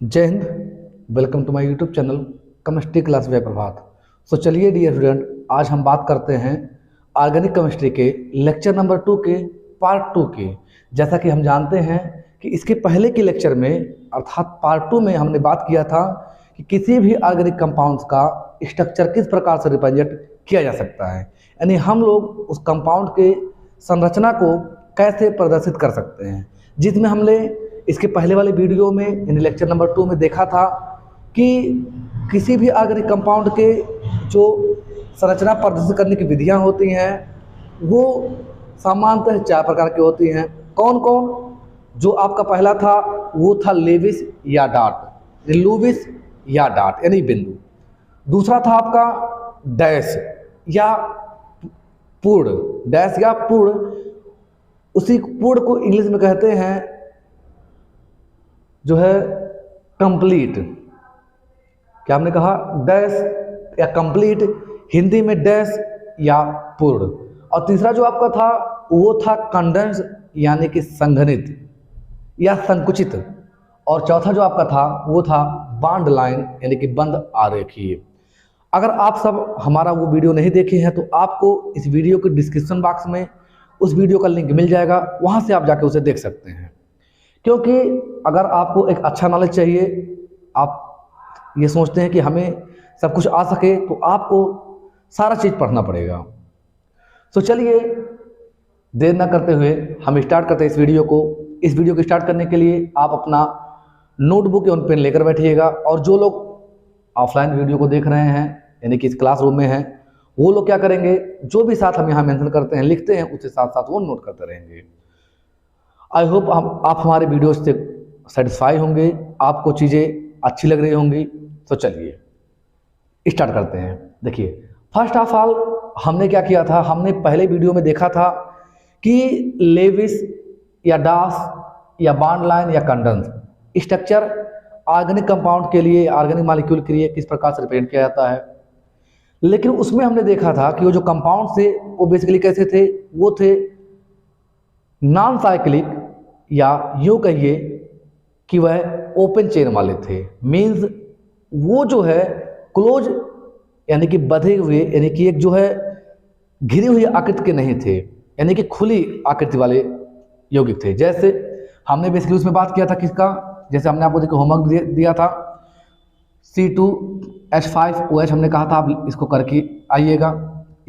जय हिंद। Welcome to my YouTube channel chemistry class by Prabhat. So चलिए डियर स्टूडेंट, आज हम बात करते हैं ऑर्गेनिक केमिस्ट्री के लेक्चर नंबर 2 के पार्ट 2 के। जैसा कि हम जानते हैं कि इसके पहले के लेक्चर में अर्थात पार्ट 2 में हमने बात किया था कि किसी भी ऑर्गेनिक कंपाउंड्स का स्ट्रक्चर किस प्रकार से रिप्रेजेंट किया जा सकता है, यानी हम लोग उस कंपाउंड के संरचना को कैसे प्रदर्शित कर सकते हैं, जिसमें हमने इसके पहले वाले वीडियो में यानी लेक्चर नंबर 2 में देखा था कि किसी भी ऑर्गेनिक कंपाउंड के जो संरचना प्रदर्शित करने की विधियां होती हैं वो सामान्यतः 4 प्रकार की होती हैं। कौन कौन? जो आपका पहला था वो था लेविस या डार्ट, लूविस या डार्ट यानी बिंदु। दूसरा था आपका डैश या पूर्ण, डैश या पूर्ण। उसी पूर्ण को इंग्लिश में कहते हैं जो है कंप्लीट। क्या हमने कहा? डैश या कंप्लीट, हिंदी में डैश या पूर्ण। और तीसरा जो आपका था वो था कंडेंस यानी कि संघनित या संकुचित। और चौथा जो आपका था वो था बॉन्ड लाइन यानी कि बंद आरेखीय। अगर आप सब हमारा वो वीडियो नहीं देखे हैं तो आपको इस वीडियो के डिस्क्रिप्शन बॉक्स में उस वीडियो का लिंक मिल जाएगा, वहाँ से आप जाके उसे देख सकते हैं। क्योंकि अगर आपको एक अच्छा नॉलेज चाहिए, आप ये सोचते हैं कि हमें सब कुछ आ सके, तो आपको सारा चीज़ पढ़ना पड़ेगा। तो चलिए देर ना करते हुए हम स्टार्ट करते हैं इस वीडियो को। इस वीडियो को स्टार्ट करने के लिए आप अपना नोटबुक या पेन लेकर बैठिएगा, और जो लोग ऑफलाइन वीडियो को देख रहे हैं यानी कि इस क्लासरूम में हैं, वो लोग क्या करेंगे, जो भी साथ हम यहाँ मेंशन करते हैं, लिखते हैं, उसके साथ साथ वो नोट करते रहेंगे। आई होप आप हमारे वीडियो से सेटिस्फाई होंगे, आपको चीज़ें अच्छी लग रही होंगी। तो चलिए स्टार्ट करते हैं। देखिए, फर्स्ट ऑफ ऑल हमने क्या किया था, हमने पहले वीडियो में देखा था कि लेविस या डास या बॉन्ड लाइन या कंडेंस स्ट्रक्चर ऑर्गेनिक कंपाउंड के लिए, ऑर्गेनिक मॉलिक्यूल के लिए किस प्रकार से रिप्रेजेंट किया जाता है। लेकिन उसमें हमने देखा था कि वो जो कंपाउंड थे वो बेसिकली कैसे थे, वो थे नॉन साइक्लिक, या यूँ कहिए कि वह ओपन चेन वाले थे। मींस वो जो है क्लोज यानी कि बंधे हुए, यानी कि एक जो है घिरी हुई आकृति के नहीं थे, यानी कि खुली आकृति वाले यौगिक थे। जैसे हमने बेसिकली उसमें बात किया था किसका, जैसे हमने आपको देखो होमवर्क दिया था C2H5OH, हमने कहा था आप इसको करके आइएगा।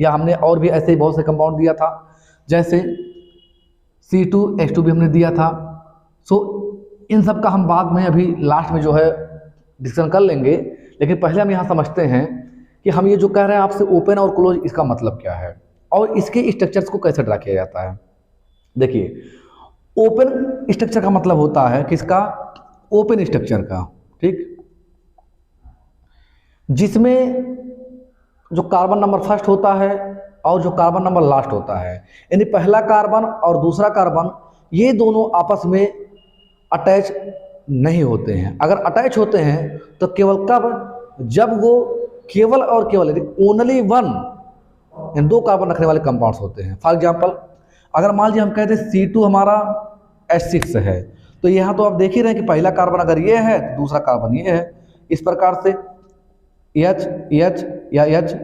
या हमने और भी ऐसे बहुत से कंपाउंड दिया था, जैसे C2H2 भी हमने दिया था। सो इन सब का हम बाद में अभी लास्ट में जो है डिस्कशन कर लेंगे। लेकिन पहले हम यहाँ समझते हैं कि हम ये जो कह रहे हैं आपसे ओपन और क्लोज, इसका मतलब क्या है और इसके स्ट्रक्चर्स को कैसे ड्रा किया जाता है। देखिए, ओपन स्ट्रक्चर का मतलब होता है किसका? ओपन स्ट्रक्चर का, ठीक, जिसमें जो कार्बन नंबर फर्स्ट होता है और जो कार्बन नंबर लास्ट होता है, यानी पहला कार्बन और दूसरा कार्बन, ये दोनों आपस में अटैच नहीं होते हैं। अगर अटैच होते हैं तो केवल कब? जब वो केवल और केवल ओनली वन, यानी 2 कार्बन रखने वाले कंपाउंड्स होते हैं। फॉर एग्जांपल, अगर मान लीजिए हम कहते हैं C2 हमारा H6 है, तो यहाँ तो आप देख ही रहे हैं कि पहला कार्बन अगर ये है तो दूसरा कार्बन ये है। इस प्रकार से H H या H,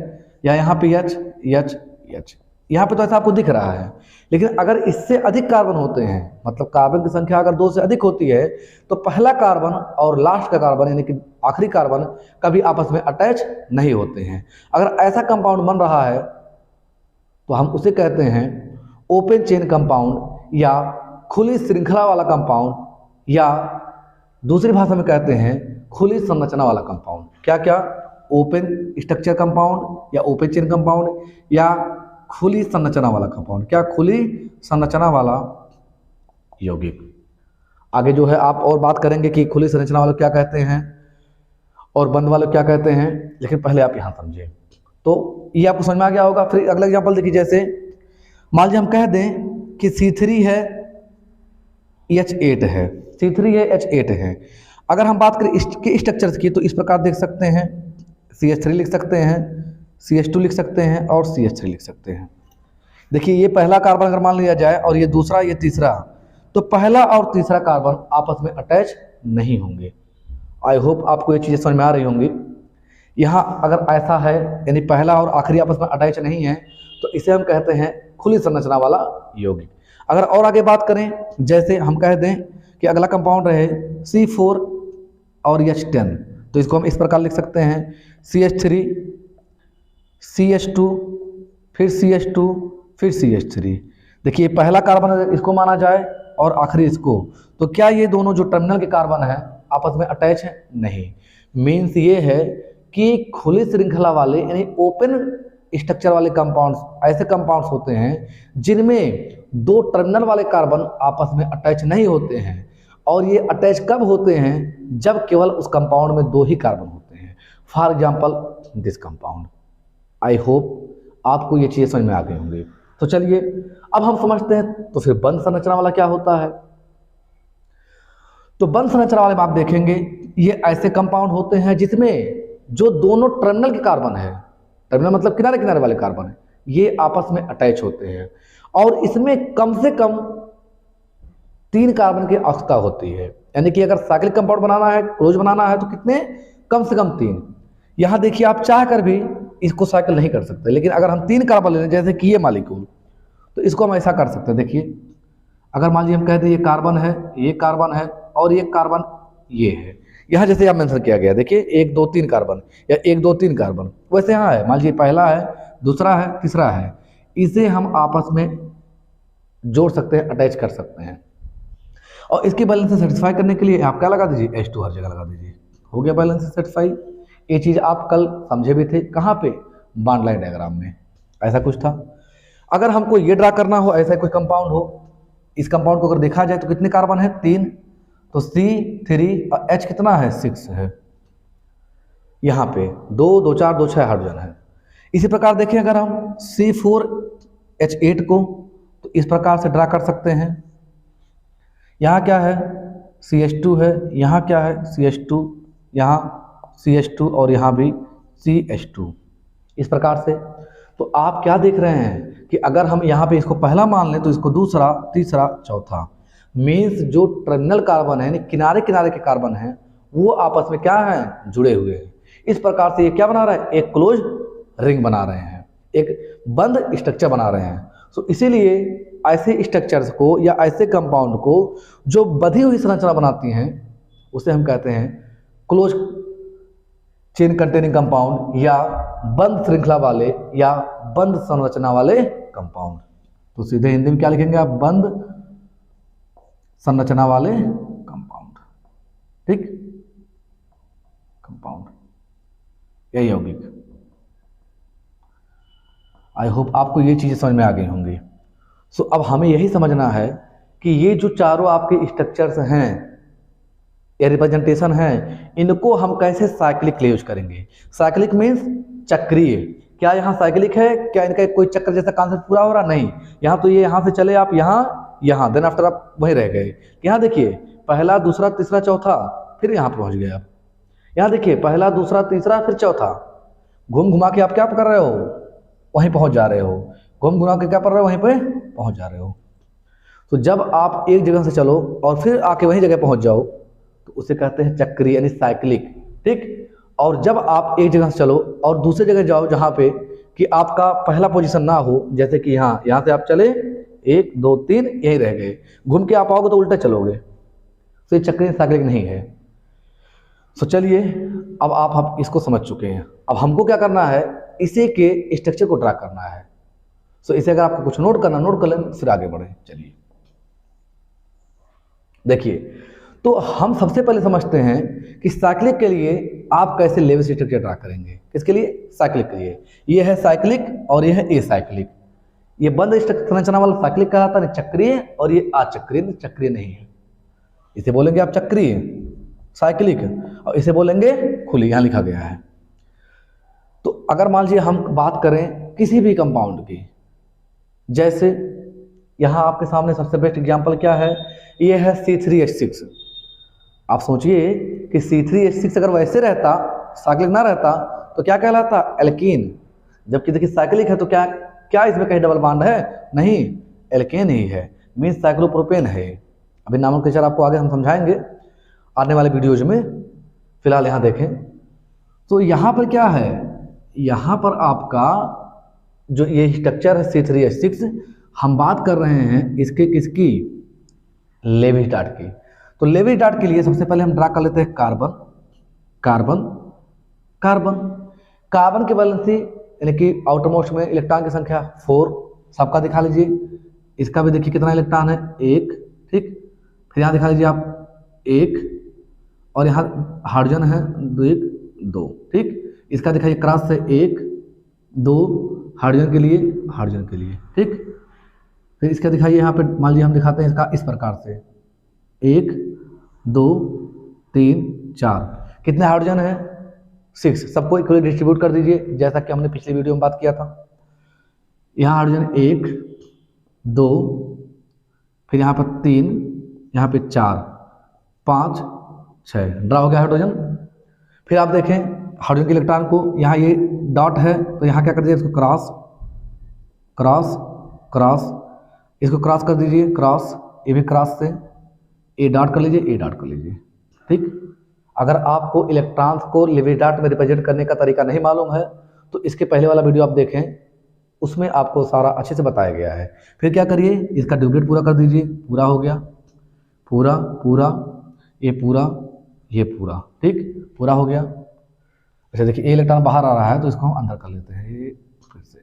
या यहाँ पे H H H, यहाँ पे तो ऐसा आपको दिख रहा है। लेकिन अगर इससे अधिक कार्बन होते हैं, मतलब कार्बन की संख्या अगर 2 से अधिक होती है, तो पहला कार्बन और लास्ट का कार्बन यानी कि आखिरी कार्बन कभी आपस में अटैच नहीं होते हैं। अगर ऐसा कंपाउंड बन रहा है तो हम उसे कहते हैं ओपन चेन कंपाउंड या खुली श्रृंखला वाला कंपाउंड, या दूसरी भाषा में कहते हैं खुली संरचना वाला कंपाउंड। क्या क्या? ओपन स्ट्रक्चर कंपाउंड या ओपन चेन कंपाउंड या खुली संरचना वाला कंपाउंड। क्या? खुली संरचना वाला यौगिक। आगे जो है आप और बात करेंगे कि खुली संरचना वाले क्या कहते हैं और बंद वाले क्या कहते हैं, लेकिन पहले आप यहाँ समझें। तो ये आपको समझ में आ गया होगा। फिर अगला एग्जांपल देखिए, जैसे मान लीजिए हम कह दें कि C3 है H8 है, C3 है H8 है। अगर हम बात करें इसके स्ट्रक्चर्स की तो इस प्रकार देख सकते हैं, CH3 लिख सकते हैं, CH2 लिख सकते हैं और CH3 लिख सकते हैं। देखिए, ये पहला कार्बन अगर मान लिया जाए और ये दूसरा, ये तीसरा, तो पहला और तीसरा कार्बन आपस में अटैच नहीं होंगे। आई होप आपको ये चीज़ें समझ में आ रही होंगी। यहाँ अगर ऐसा है यानी पहला और आखिरी आपस में अटैच नहीं है तो इसे हम कहते हैं खुली संरचना वाला यौगिक। अगर और आगे बात करें, जैसे हम कह दें कि अगला कंपाउंड रहे C4 और H10, तो इसको हम इस प्रकार लिख सकते हैं CH3 CH2 फिर CH2 फिर CH3। देखिए पहला कार्बन इसको माना जाए और आखिरी इसको, तो क्या ये दोनों जो टर्मिनल के कार्बन है आपस में अटैच है? नहीं। मीन्स ये है कि खुली श्रृंखला वाले यानी ओपन स्ट्रक्चर वाले कंपाउंड्स ऐसे कंपाउंड्स होते हैं जिनमें दो टर्मिनल वाले कार्बन आपस में अटैच नहीं होते हैं। और ये अटैच कब होते हैं? जब केवल उस कंपाउंड में दो ही कार्बन होते हैं। For example this compound. I hope आपको ये चीज़ें समझ में आ गई होंगी। तो चलिए अब हम समझते हैं तो फिर बंध संरचना वाला क्या होता है। तो बंध संरचना वाले में आप देखेंगे ये ऐसे कंपाउंड होते हैं जिसमें जो दोनों टर्मिनल के कार्बन है, टर्मिनल मतलब किनारे किनारे वाले कार्बन है, ये आपस में अटैच होते हैं और इसमें कम से कम 3 कार्बन की आवश्यकता होती है। यानी कि अगर साइक्लिक कंपाउंड बनाना है, क्लोज बनाना है, तो कितने? कम से कम 3। यहाँ देखिए आप चाह कर भी इसको साइकिल नहीं कर सकते, लेकिन अगर हम 3 कार्बन ले लें जैसे कि ये मालिक्यूल, तो इसको हम ऐसा कर सकते हैं। देखिए अगर मान लीजिए हम कहते हैं ये कार्बन है, ये कार्बन है और ये कार्बन ये है, यहाँ जैसे यहाँ मेंशन किया गया, देखिए 1 2 3 कार्बन या 1 2 3 कार्बन, वैसे यहाँ है मान लीजिए पहला है, दूसरा है, तीसरा है, इसे हम आपस में जोड़ सकते हैं, अटैच कर सकते हैं। और इसकी बैलेंस से सेटिस्फाई करने के लिए आप क्या लगा दीजिए? H2 हर जगह लगा दीजिए, हो गया बैलेंस से सेटिस्फाई। ये चीज़ आप कल समझे भी थे, कहाँ पे? बॉन्ड लाइन डायग्राम में ऐसा कुछ था। अगर हमको ये ड्रा करना हो ऐसा कोई कंपाउंड हो, इस कंपाउंड को अगर देखा जाए तो कितने कार्बन है? 3, तो C3 और H कितना है? 6 है। यहाँ पे 2 2 4 2 6 हाइड्रोजन है। इसी प्रकार देखिए अगर हम C4H8 को तो इस प्रकार से ड्रा कर सकते हैं। यहाँ क्या है? CH2 है, यहाँ क्या है? CH2, यहाँ CH2 और यहाँ भी CH2, इस प्रकार से। तो आप क्या देख रहे हैं कि अगर हम यहाँ पे इसको पहला मान लें तो इसको दूसरा, तीसरा, चौथा। मीन्स जो टर्मिनल कार्बन है यानी किनारे किनारे के कार्बन हैं वो आपस में क्या हैं? जुड़े हुए हैं। इस प्रकार से ये क्या बना रहा है? एक क्लोज रिंग बना रहे हैं, एक बंद स्ट्रक्चर बना रहे हैं। सो इसीलिए ऐसे स्ट्रक्चर्स को या ऐसे कंपाउंड को जो बधी हुई संरचना बनाती हैं उसे हम कहते हैं क्लोज चेन कंटेनिंग कंपाउंड या बंद श्रृंखला वाले या बंद संरचना वाले कंपाउंड। तो सीधे हिंदी में क्या लिखेंगे आप? बंद संरचना वाले कंपाउंड। ठीक, कंपाउंड या यौगिक। आई होप आपको ये चीजें समझ में आ गई होंगी। सो अब हमें यही समझना है कि ये जो चारों आपके स्ट्रक्चर्स हैं या रिप्रेजेंटेशन हैं, इनको हम कैसे साइक्लिक यूज करेंगे। साइक्लिक मीन्स चक्रीय। क्या यहाँ साइक्लिक है? क्या इनका कोई चक्र जैसा कॉन्सेप्ट पूरा हो रहा? नहीं। यहाँ तो ये यहाँ से चले आप यहाँ देन आफ्टर आप वहीं रह गए। यहाँ देखिए पहला, दूसरा, तीसरा, चौथा, फिर यहाँ पहुँच गए आप। यहाँ देखिए पहला, दूसरा, तीसरा, फिर चौथा। घूम घुमा के आप क्या कर रहे हो? वहीं पहुँच जा रहे हो। घूम घुमा के क्या कर रहे हो? वहीं पे पहुँच जा रहे हो। तो जब आप एक जगह से चलो और फिर आके वहीं जगह पहुँच जाओ तो उसे कहते हैं चक्रीय यानी साइक्लिक। ठीक। और जब आप एक जगह से चलो और दूसरी जगह जाओ जहाँ पे कि आपका पहला पोजीशन ना हो, जैसे कि यहाँ से आप चले 1 2 3 यहीं रह गए, घूम के आप आओगे तो उल्टा चलोगे, तो ये चक्रीय साइक्लिक नहीं है। तो चलिए अब आप इसको समझ चुके हैं। अब हमको क्या करना है? इसी के स्ट्रक्चर को ड्रा करना है। सो इसे अगर आपको कुछ नोट करना, नोट कर लें, फिर आगे बढ़े। चलिए देखिए, तो हम सबसे पहले समझते हैं कि साइक्लिक के लिए आप कैसे लेवल स्ट्रक्चर ड्रा करेंगे। किसके लिए? साइक्लिक के लिए। ये है साइक्लिक और ये है एसाइक्लिक। ये बंद संरचना वाला साइक्लिक कहलाता है चक्रीय, और ये अचक्रीय, चक्रीय नहीं है। इसे बोलेंगे आप चक्रीय साइक्लिक, और इसे बोलेंगे खुली, यहाँ लिखा गया है। तो अगर मान लीजिए हम बात करें किसी भी कंपाउंड की, जैसे यहाँ आपके सामने सबसे बेस्ट एग्जांपल क्या है? ये है C3H6। आप सोचिए कि C3H6 अगर वैसे रहता, साइक्लिक ना रहता, तो क्या कहलाता? एल्कीन। जबकि देखिए साइक्लिक है तो क्या इसमें कहीं डबल बॉन्ड है? नहीं, एल्केन ही है, मीन्स साइक्लोप्रोपेन है। अभी नामों के आपको आगे हम समझाएंगे आने वाले वीडियोज में। फिलहाल यहाँ देखें तो यहाँ पर क्या है, यहाँ पर आपका जो ये स्ट्रक्चर है C3H6, हम बात कर रहे हैं इसके किसकी, लेविस्टार्ट की। तो लेविस्टार्ट के लिए सबसे पहले हम ड्रा कर लेते हैं कार्बन, कार्बन, कार्बन। कार्बन की वैलेंसी यानी कि आउटरमोस्ट में इलेक्ट्रॉन की संख्या 4, सबका दिखा लीजिए। इसका भी देखिए कितना इलेक्ट्रॉन है, 1, ठीक। फिर यहाँ दिखा लीजिए आप 1, और यहाँ हाइड्रोजन है 1, 2, ठीक। इसका दिखाइए क्रॉस से 1, 2 हाइड्रोजन के लिए, हाइड्रोजन के लिए, ठीक। फिर इसका दिखाइए यहाँ पे, मान लीजिए हम दिखाते हैं इसका इस प्रकार से 1, 2, 3, 4, कितने हाइड्रोजन है, 6। सबको इक्वली डिस्ट्रीब्यूट कर दीजिए जैसा कि हमने पिछली वीडियो में बात किया था। यहाँ हाइड्रोजन 1, 2, फिर यहाँ पर 3, यहाँ पे 4, 5, 6, ड्रा हो गया हाइड्रोजन। फिर आप देखें हाइड्रोजन के इलेक्ट्रॉन को, यहाँ ये डॉट है तो यहाँ क्या कर दीजिए, इसको क्रॉस, क्रॉस, क्रॉस, इसको क्रॉस कर दीजिए, क्रॉस, ये भी क्रॉस से ए डॉट कर लीजिए, ए डॉट कर लीजिए, ठीक। अगर आपको इलेक्ट्रॉन्स को लेविस्टार्ट में रिप्रेजेंट करने का तरीका नहीं मालूम है तो इसके पहले वाला वीडियो आप देखें, उसमें आपको सारा अच्छे से बताया गया है। फिर क्या करिए, इसका डुप्लीकेट पूरा कर दीजिए, पूरा हो गया, पूरा, पूरा, ये पूरा, ये पूरा, ठीक, पूरा हो गया। अच्छा देखिए ये इलेक्ट्रॉन बाहर आ रहा है तो इसको हम अंदर कर लेते हैं, ये फिर से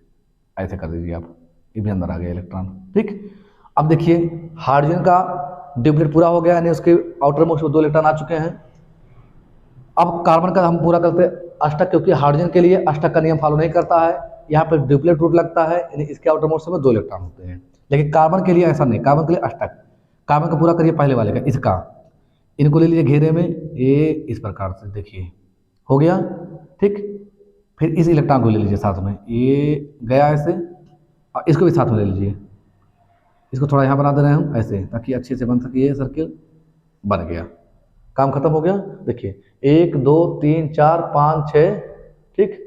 ऐसे कर दीजिए आप, ये भी अंदर आ गया इलेक्ट्रॉन, ठीक। अब देखिए हाइड्रोजन का डुप्लीकेट पूरा हो गया, यानी उसके आउटर मोस्ट में 2 इलेक्ट्रॉन आ चुके हैं। अब कार्बन का हम पूरा करते हैं अष्टक, क्योंकि हाइड्रोजन के लिए अष्टक का नियम फॉलो नहीं करता है, यहाँ पर डुप्लीकेट रूट लगता है, यानी इसके आउटर मोस्ट में 2 इलेक्ट्रॉन होते हैं। लेकिन कार्बन के लिए ऐसा नहीं, कार्बन के लिए अष्टक। कार्बन का पूरा करिए पहले वाले का, इसका, इनको ले लीजिए घेरे में, ये इस प्रकार से देखिए हो गया, ठीक। फिर इस इलेक्ट्रॉन को ले लीजिए साथ में, ये गया ऐसे, और इसको भी साथ में ले लीजिए, इसको थोड़ा यहाँ बना दे रहे हैं हम ऐसे ताकि अच्छे से बन सके, ये सर्किल बन गया, काम खत्म हो गया। देखिए 1, 2, 3, 4, 5, 6, ठीक।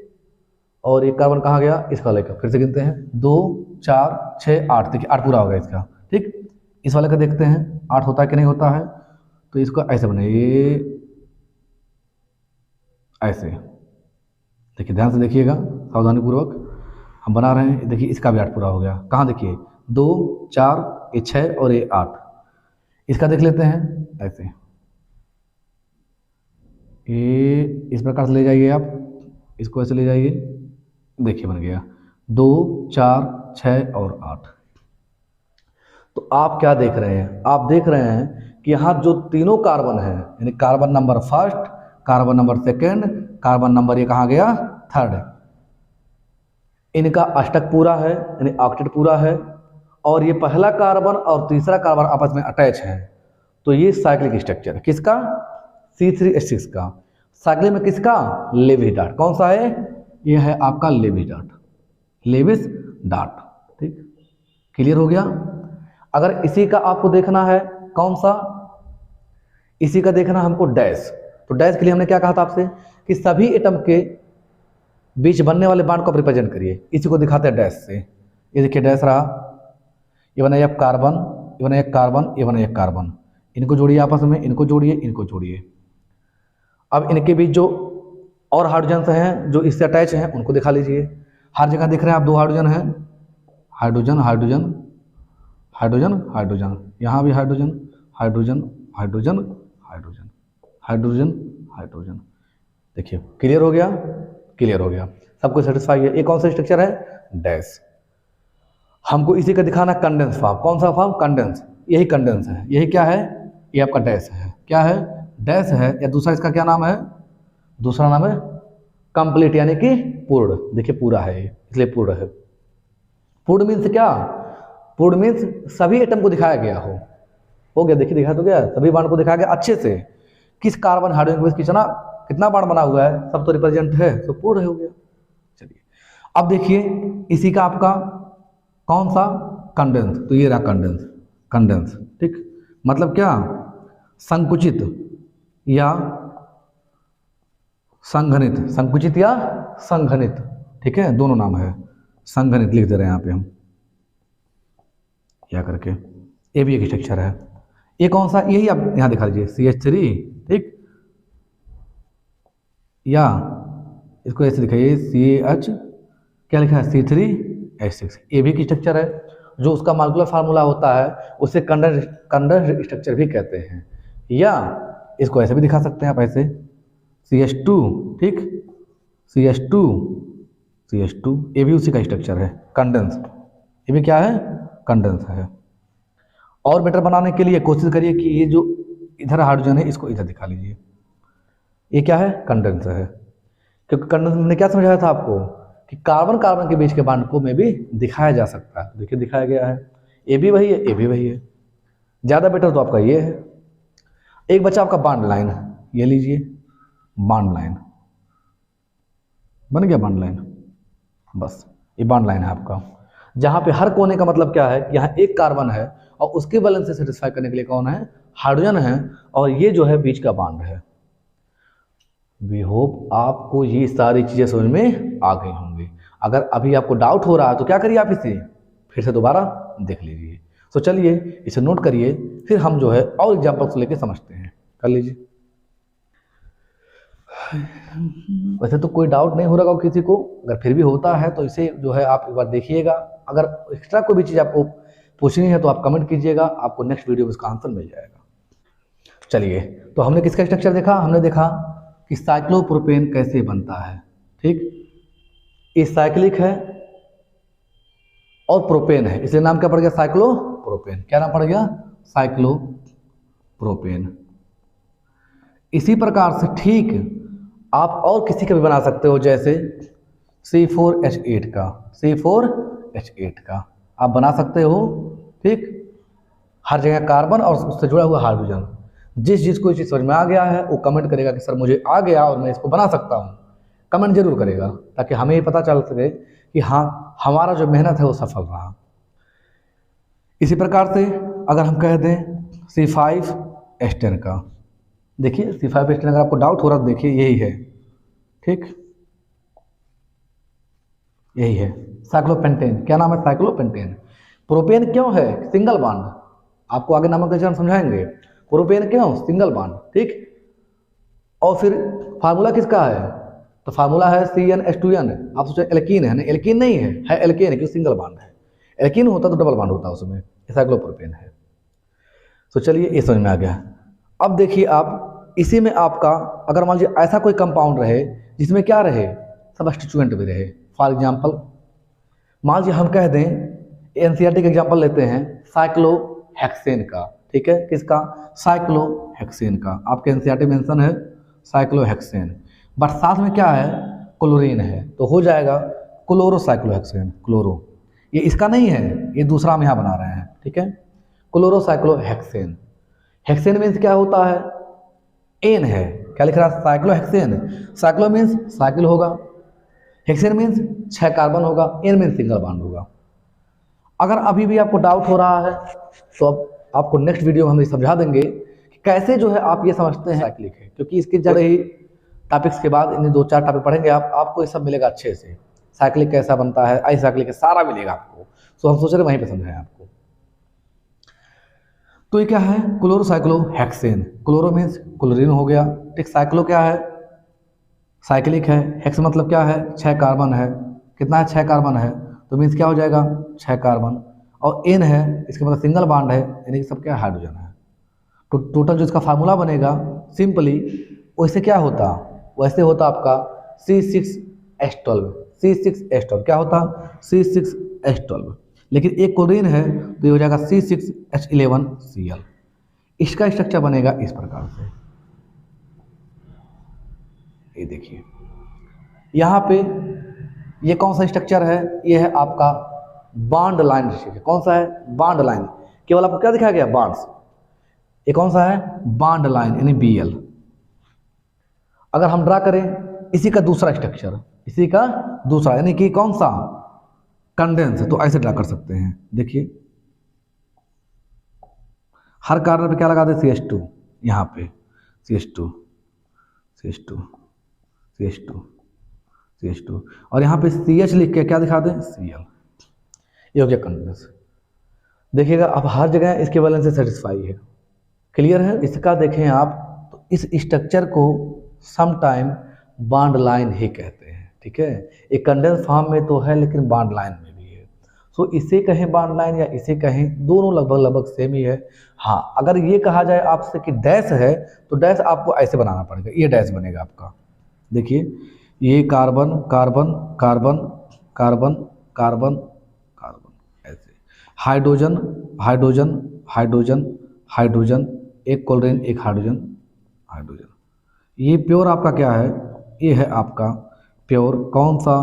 और ये कार्बन कहाँ गया, इसका वाले का, फिर से गिनते हैं 2, 4, 6, 8, देखिए 8 पूरा हो गया इसका, ठीक। इस वाले का देखते हैं 8 होता है कि नहीं होता है, तो इसको ऐसे बनाइए, ऐसे देखिए, ध्यान से देखिएगा, सावधानी पूर्वक हम बना रहे हैं। देखिए इसका भी 8 पूरा हो गया, कहाँ देखिए 2, 4, ये 6 और ये 8। इसका देख लेते हैं ऐसे, ये इस प्रकार से ले जाइए आप, इसको ऐसे ले जाइए, देखिए बन गया 2, 4, 6 और 8। तो आप क्या देख रहे हैं, आप देख रहे हैं कि यहाँ जो तीनों कार्बन है, यानी carbon number 1, carbon number 2, carbon number ये कहाँ गया 3, इनका अष्टक पूरा है, यानी ऑक्टेट पूरा है, और ये पहला कार्बन और तीसरा कार्बन आपस में अटैच है। तो ये साइक्लिक स्ट्रक्चर है किसका, C3H6 का। साइक्लिक में किसका, लेविस डॉट, कौन सा है, ये है आपका लेविस डॉट, लेविस डॉट, ठीक। क्लियर हो गया। अगर इसी का आपको देखना है कौन सा, इसी का देखना हमको डैश, तो डैश के लिए हमने क्या कहा था आपसे कि सभी एटम के बीच बनने वाले बॉन्ड को रिप्रेजेंट करिए, इसी को दिखाते हैं डैश से। ये देखिए डैश रहा, ये बना एक कार्बन, ये बना एक कार्बन, ये बना एक कार्बन, इनको जोड़िए आपस में, इनको जोड़िए, इनको जोड़िए। अब इनके बीच जो और हाइड्रोजन हैं जो इससे अटैच हैं उनको दिखा लीजिए। हर जगह दिख रहे हैं आप 2 हाइड्रोजन हैं, हाइड्रोजन, हाइड्रोजन, हाइड्रोजन, हाइड्रोजन, यहाँ भी hydrogen, hydrogen, hydrogen, hydrogen, hydrogen, hydrogen. देखिए क्लियर हो गया, क्लियर हो गया, सबको सेटिस्फाई है। ये कौन सा स्ट्रक्चर है, डैश। हमको इसी का दिखाना कंडेंस फॉर्म, कौन सा फॉर्म, कंडेंस, यही कंडेंस है, यही क्या है, ये आपका डैश है, क्या है, डैश है। या दूसरा इसका क्या नाम है, दूसरा नाम है कंप्लीट, यानी कि पूर्ण। देखिए पूरा है इसलिए पूर्ण है। पूर्ण मीन्स क्या, पूर्ण मीन्स सभी एटम को दिखाया गया हो गया, देखिए दिखा तो गया, सभी बाण को दिखाया गया अच्छे से। किस कार्बन हाइड्रोजन के बीच कितना बाण बना हुआ है, सब तो रिप्रेजेंट है, तो पूर्ण हो गया। चलिए अब देखिए इसी का आपका कौन सा, कंडेंस, तो ये रहा कंडेंस, कंडेंस, ठीक। मतलब क्या, संकुचित या संघनित, संकुचित या संघनित, ठीक है, दोनों नाम है। संघनित लिख दे रहे हैं यहाँ पे हम क्या करके, ये भी एक स्ट्रक्चर है। ये कौन सा, यही आप यहाँ दिखा लीजिए CH3, ठीक। या इसको ऐसे दिखाइए CH क्या लिखा है C3H6, ये भी एक स्ट्रक्चर है जो उसका मॉलिक्यूलर फार्मूला होता है उसे कंडेंस्ड स्ट्रक्चर भी कहते हैं। या इसको ऐसे भी दिखा सकते हैं आप ऐसे CH2, ठीक, CH2 CH2, ये भी उसी का स्ट्रक्चर है कंडेंस, ये भी क्या है कंडेंस है। और बेटर बनाने के लिए कोशिश करिए कि ये जो इधर हाइड्रोजन है इसको इधर दिखा लीजिए, ये क्या है कंडेंस है। क्योंकि कंडेंस मैंने क्या समझाया था आपको कि कार्बन कार्बन के बीच के बॉन्ड को में भी दिखाया जा सकता है, देखिए दिखाया गया है, ये भी वही है ये भी वही है। ज़्यादा बेटर तो आपका ये है। एक बचा आपका बॉन्ड लाइन, ये लीजिए बॉन्ड लाइन, बन गया बॉन्ड लाइन, बस ये बॉन्ड लाइन है आपका, जहाँ पे हर कोने का मतलब क्या है कि यहाँ एक कार्बन है और उसके बैलेंस से सेटिस्फाई करने के लिए कौन है हाइड्रोजन है, और ये जो है बीच का बॉन्ड है। वी होप आपको ये सारी चीज़ें समझ में आ गई होंगी। अगर अभी आपको डाउट हो रहा है तो क्या करिए आप इसे फिर से दोबारा देख लीजिए। तो चलिए इसे नोट करिए, फिर हम जो है और एग्जाम्पल्स लेके समझते हैं, कर लीजिए। वैसे तो कोई डाउट नहीं हो रहा किसी को, अगर फिर भी होता है तो इसे जो है आप एक बार देखिएगा। अगर एक्स्ट्रा कोई भी चीज़ आपको पूछनी है तो आप कमेंट कीजिएगा, आपको नेक्स्ट वीडियो में इसका आंसर मिल जाएगा। चलिए, तो हमने किसका स्ट्रक्चर देखा, हमने देखा कि साइक्लोप्रोपेन कैसे बनता है, ठीक, ये साइक्लिक है और प्रोपेन है, इसलिए नाम क्या पड़ गया साइक्लोप्रोपेन। क्या नाम पड़ गया साइक्लोप्रोपेन। इसी प्रकार से ठीक आप और किसी का भी बना सकते हो, जैसे C4H8 का, C4H8 का आप बना सकते हो, ठीक, हर जगह कार्बन और उससे जुड़ा हुआ हाइड्रोजन। जिसको चीज़ समझ में आ गया है वो कमेंट करेगा कि सर मुझे आ गया और मैं इसको बना सकता हूँ, कमेंट जरूर करेगा ताकि हमें ये पता चल सके कि हाँ हमारा जो मेहनत है वो सफल रहा। इसी प्रकार से अगर हम कह दें C5H10 का, देखिए C5H10 अगर आपको डाउट हो रहा तो देखिए यही है, ठीक, यही है साइक्लोपेंटेन। क्या नाम है साइक्लोपेंटेन। प्रोपेन क्यों है सिंगल बॉन्ड, आपको आगे नामक हम समझाएंगे। प्रोपेन क्यों सिंगल बॉन्ड, ठीक, और फिर फार्मूला किसका है, तो फार्मूला है CnH2n। आप सोचे एल्कीन है, नहीं एल्कीन नहीं है एल्केन है, क्योंकि सिंगल बॉन्ड है। एल्कीन होता तो डबल बॉन्ड होता उसमें, साइक्लोप्रोपेन है। तो चलिए ये समझ में आ गया। अब देखिए आप इसी में आपका अगर मान लीजिए ऐसा कोई कंपाउंड रहे जिसमें क्या रहे सबस्टिट्यूएंट भी रहे, फॉर एग्जाम्पल मान लीजिए हम कह दें NCERT का एग्जाम्पल लेते हैं साइक्लोहेक्सेन का, ठीक है, किसका साइक्लोहेक्सेन का, आपके NCERT मेंशन है साइक्लोहेक्सेन, बट साथ में क्या है क्लोरीन है, तो हो जाएगा क्लोरोसाइक्लोहेक्सेन। क्लोरो ये इसका नहीं है, ये दूसरा हम यहाँ बना रहे हैं, ठीक है, क्लोरोसाइक्लोहेक्सेन। हेक्सेन मीन्स क्या होता है एन है, क्या लिख रहा है साइक्लोहेक्सेन, साइक्लो मीन्स साइकिल होगा, हेक्सेन मीन्स 6 कार्बन होगा, एन मीन्स सिंगल बॉन्ड होगा। अगर अभी भी आपको डाउट हो रहा है तो अब आपको नेक्स्ट वीडियो में हम समझा देंगे कि कैसे जो है आप ये समझते हैं साइक्लिक है, क्योंकि इसके जड़ ही टॉपिक्स के बाद इन 2-4 टॉपिक पढ़ेंगे आपको ये सब मिलेगा अच्छे से, साइक्लिक कैसा बनता है आई साइक्लिक सारा मिलेगा आपको। तो हम सोच रहे वहीं पर समझाएं आपको। तो ये क्या है क्लोरोसाइक्लोहेक्सेन, क्लोरो मीन्स क्लोरीन हो गया, ठीक, साइक्लो क्या है साइक्लिक है, हेक्स मतलब क्या है 6 कार्बन है, कितना है 6 कार्बन है, तो मीन्स क्या हो जाएगा 6 कार्बन, और एन है इसका मतलब सिंगल बॉन्ड है, यानी कि सब क्या हाइड्रोजन है। तो टोटल जो इसका फार्मूला बनेगा सिंपली वैसे क्या होता, वैसे होता आपका C6H12, C6H12 क्या होता C6H12, लेकिन एक क्लोरीन है तो ये हो जाएगा C6H11Cl। इसका स्ट्रक्चर बनेगा इस प्रकार से, ये देखिए यहाँ पे ये कौन सा स्ट्रक्चर है, ये है आपका बॉन्ड लाइन स्ट्रक्चर। कौन सा है बॉन्ड लाइन, केवल आपको क्या दिखाया गया बॉन्ड्स, ये कौन सा है बॉन्ड लाइन यानी Bl। अगर हम ड्रा करें इसी का दूसरा स्ट्रक्चर, इसी का दूसरा यानी कि कौन सा कंडेंस, तो ऐसे ड्रा कर सकते हैं। देखिए हर कार्बन पे क्या लगा दे CH2, यहाँ पे CH2 CH2 CH2 CH2 और यहाँ पे CH लिख के क्या दिखा दें Cl, ये हो गया कंडेंस। देखिएगा अब हर जगह इसके बैलेंस से सेटिस्फाई है, क्लियर है। इसका देखें आप तो इस स्ट्रक्चर को सम टाइम बॉन्ड लाइन ही कहते हैं। ठीक है, एक कंडेंस फॉर्म में तो है लेकिन बॉन्ड लाइन में भी है। सो इसे कहें बॉन्ड लाइन या इसे कहें, दोनों लगभग लगभग सेम ही है। हाँ, अगर ये कहा जाए आपसे कि डैश है तो डैश आपको ऐसे बनाना पड़ेगा, ये डैश बनेगा आपका। देखिए ये carbon carbon carbon carbon carbon carbon, ऐसे हाइड्रोजन हाइड्रोजन हाइड्रोजन हाइड्रोजन, एक क्लोरीन एक हाइड्रोजन हाइड्रोजन। ये प्योर आपका क्या है, ये है आपका प्योर कौन सा,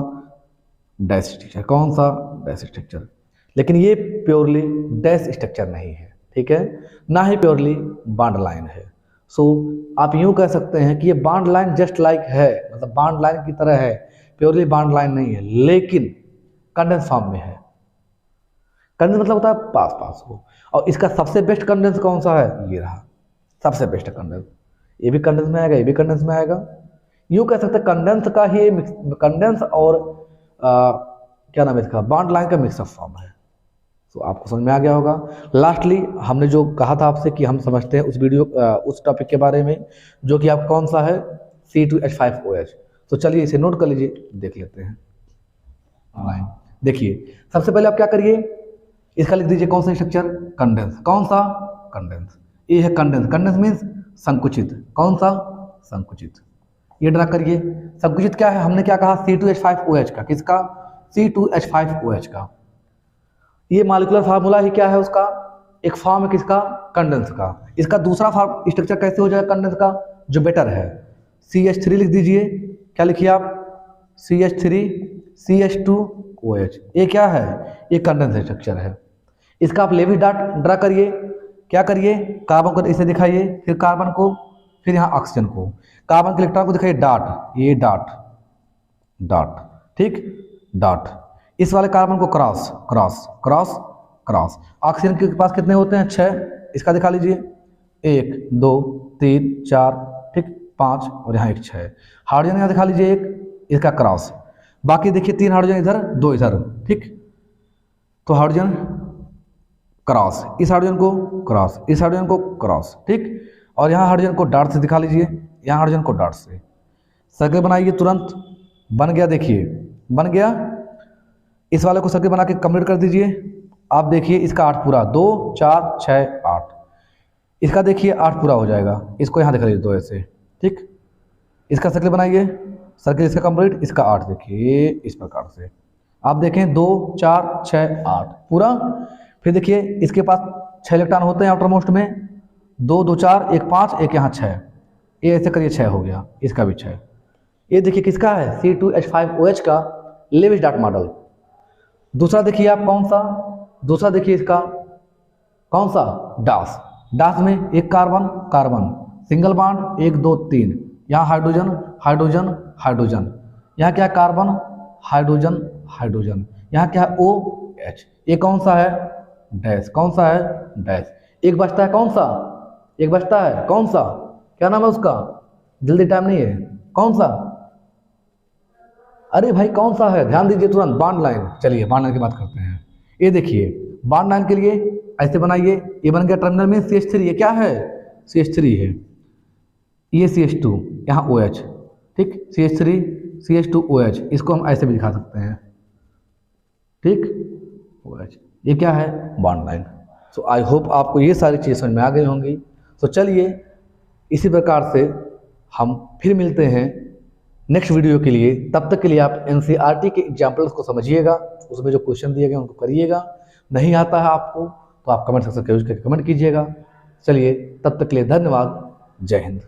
डैश स्ट्रक्चर, कौन सा डैश स्ट्रक्चर। लेकिन ये प्योरली डैश स्ट्रक्चर नहीं है, ठीक है, ना ही प्योरली बॉन्ड लाइन है। सो आप यूँ कह सकते हैं कि ये बॉन्ड लाइन जस्ट लाइक है, मतलब बॉन्ड लाइन की तरह है, प्योरली बॉन्ड लाइन नहीं है, लेकिन कंडेंस फॉर्म में है। कंडेंस मतलब होता है पास पास हो, और इसका सबसे बेस्ट कंडेंस कौन सा है, ये रहा सबसे बेस्ट कंडेंस। ये भी कंडेंस में आएगा, ये भी कंडेंस में आएगा। यूँ कह सकते हैं कंडेंस का ही कंडेंस और क्या नाम है इसका, बॉन्ड लाइन का मिक्सअप फॉर्म है। तो आपको समझ में आ गया होगा। लास्टली हमने जो कहा था आपसे कि हम समझते हैं उस टॉपिक के बारे में, जो कि आपका कौन सा है, C2H5OH। तो चलिए इसे नोट कर लीजिए, देख लेते हैं लाइन। देखिए सबसे पहले आप क्या करिए, इसका लिख दीजिए कौन सा स्ट्रक्चर, कंडेंस। कौन सा, कंडेंस। ये है कंडेंस, कंडेंस मीन्स संकुचित। कौन सा, संकुचित। ये ड्रा करिए। संकुचित क्या है, हमने क्या कहा, C2H5OH का, किसका, C2H5OH का। ये मॉलिक्यूलर फार्मूला ही क्या है उसका, एक फॉर्म है किसका, कंडेंस का। इसका दूसरा फॉर्म स्ट्रक्चर कैसे हो जाएगा कंडेंस का, जो बेटर है, CH3 लिख दीजिए। क्या लिखिए आप, CH3 CH2OH। ये क्या है, ये कंडेंस स्ट्रक्चर है। इसका आप लेवी डाट ड्रा करिए। क्या करिए, कार्बन को इसे दिखाइए, फिर कार्बन को, फिर यहाँ ऑक्सीजन को। कार्बन के इलेक्ट्रॉन को दिखाइए डॉट, ये डॉट डॉट, ठीक, डॉट। इस वाले कार्बन को cross cross cross cross. Oxygen के पास कितने होते हैं, 6, इसका दिखा लीजिए, 1 2 3 4, ठीक, 5, और यहाँ एक 6। हाइड्रोजन यहाँ दिखा लीजिए एक, इसका क्रॉस। बाकी देखिए 3 हाइड्रोजन इधर, 2 इधर, ठीक। तो हाइड्रोजन क्रॉस, इस हाइड्रोजन को क्रॉस, इस हाइड्रोजन को क्रॉस, ठीक। और यहाँ हाइड्रोजन को डॉट से दिखा लीजिए, यहाँ हाइड्रोजन को डॉट से। सर्कल बनाइए, तुरंत बन गया, देखिए बन गया। इस वाले को सर्कल बना के कंप्लीट कर दीजिए। आप देखिए इसका 8 पूरा, 2 4 6 8, इसका देखिए 8 पूरा हो जाएगा। इसको यहाँ दिखा लीजिए 2 ऐसे, ठीक। इसका सर्कल बनाइए, सर्कल इसका कंप्लीट, इसका 8 देखिए इस प्रकार से। आप देखें 2 4 6 8 पूरा। फिर देखिए इसके पास 6 इलेक्ट्रॉन होते हैं आउटर मोस्ट में, 2 2 4 1 5, एक यहाँ 6, ये ऐसे करिए 6 हो गया, इसका भी 6। ये देखिए किसका है, C2H5OH का लेविस डॉट मॉडल। दूसरा देखिए आप कौन सा, दूसरा देखिए इसका कौन सा, डास। डास में एक कार्बन कार्बन, सिंगल बॉन्ड 1 2 3, यहाँ हाइड्रोजन हाइड्रोजन हाइड्रोजन, यहाँ क्या है, कार्बन हाइड्रोजन हाइड्रोजन, यहाँ क्या है, OH। ये कौन सा है, डैश। कौन सा है, डैश। एक बचता है कौन सा, एक बचता है कौन सा, क्या नाम है उसका, जल्दी टाइम नहीं है, कौन सा, अरे भाई कौन सा है, ध्यान दीजिए तुरंत, बॉन्ड लाइन। चलिए बॉन्ड लाइन की बात करते हैं। ये देखिए बॉन्ड लाइन के लिए ऐसे बनाइए, ये बन गया टर्मिनल में CH3, ये क्या है, CH3 है, ये CH2, यहाँ OH, ठीक, CH3 CH2OH, इसको हम ऐसे भी दिखा सकते हैं, ठीक, OH। ये क्या है, bond line. So I hope आपको ये सारी चीज़ें समझ में आ गई होंगी। तो चलिए इसी प्रकार से हम फिर मिलते हैं नेक्स्ट वीडियो के लिए। तब तक के लिए आप NCERT के एग्जाम्पल्स को समझिएगा, उसमें जो क्वेश्चन दिए गए उनको करिएगा। नहीं आता है आपको तो आप कमेंट सेक्शन करके कमेंट कीजिएगा। चलिए तब तक के लिए धन्यवाद, जय हिंद।